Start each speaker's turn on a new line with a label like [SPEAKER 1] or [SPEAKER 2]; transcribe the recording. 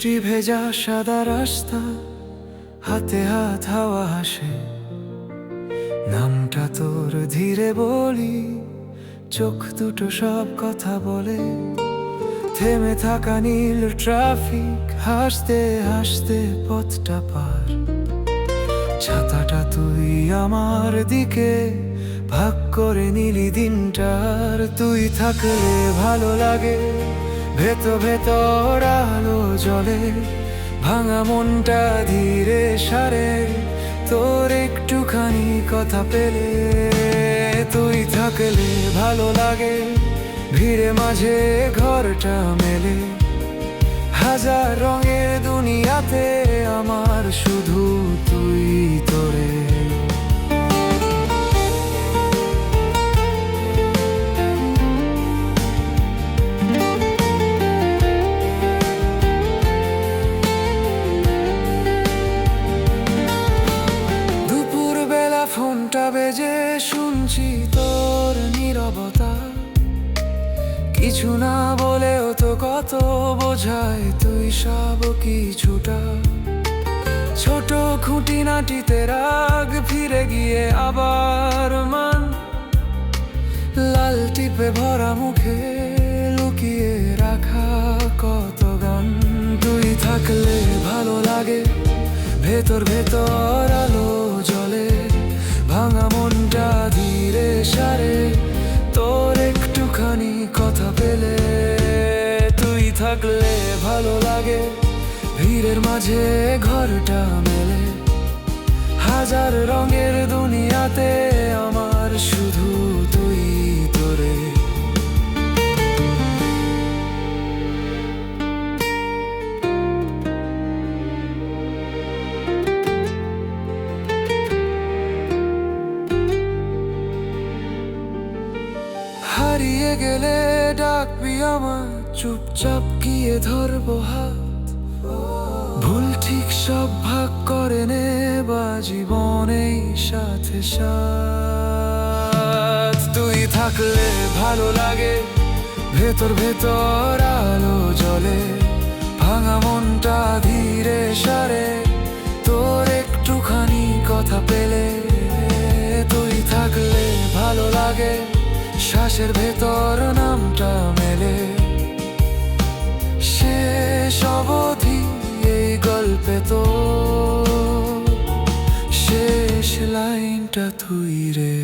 [SPEAKER 1] বৃষ্টি ভেজা সাদা রাস্তা, হাতে হাত হাওয়া হাসে, নামটা তোর ধীরে বলি, চোখ দুটো সব কথা বলে। থেমে থাকা নীল ট্রাফিক, হাসতে হাসতে পথটা পার। ছাতাটা তুই আমার দিকে, ভাগ করে নিলি দিনটার। তুই থাকলে ভালো লাগে, ভেতর আলো জ্বলে, ভাঙা মনটা ধীরে সারে তোর একটুখানি কথা পেলে। তুই থাকলে ভালো লাগে, ভিড়ে মাঝে ঘরটা মেলে। হাজার রঙের দুনিয়াতে আমার শুধু তুই তোরে। ফোনটা বেজে শুনছি তোর নীরবতা, কিছু না বলেও তো কত বোঝায় তুই সব কিছুটা। ছোট খুঁটিনাটিতে রাগ, ফিরে গিয়ে আবার মান। লাল টিপে ভরা মুখে লুকিয়ে রাখা কত গান। তুই থাকলে ভালো লাগে, ভেতর আলো জ্বলে, ভাঙা মনটা ধীরে সারে তোর একটুখানি কথা পেলে। তুই থাকলে ভালো লাগে, ভিড়ের মাঝে ঘরটা মেলে। হাজার রঙের দুনিয়াতে আমার শুধু তুই তোরে। হারিয়ে গেলে ডাকবি আমার, চুপচাপ গিয়ে ধরবো হাত। ভুল ঠিক সব ভাগ করে নেবা জীবনেই সাথে সাথ। তুই থাকলে ভালো লাগে, ভেতর আলো জ্বলে, ভাঙা মনটা ধীরে সারে তোর একটুখানি কথা পেলে। তুই থাকলে ভালো লাগে, শ্বাসের ভেতর নামটা মেলে। শেষ অবধি এই গল্পে তো শেষ লাইনটা তুই রে।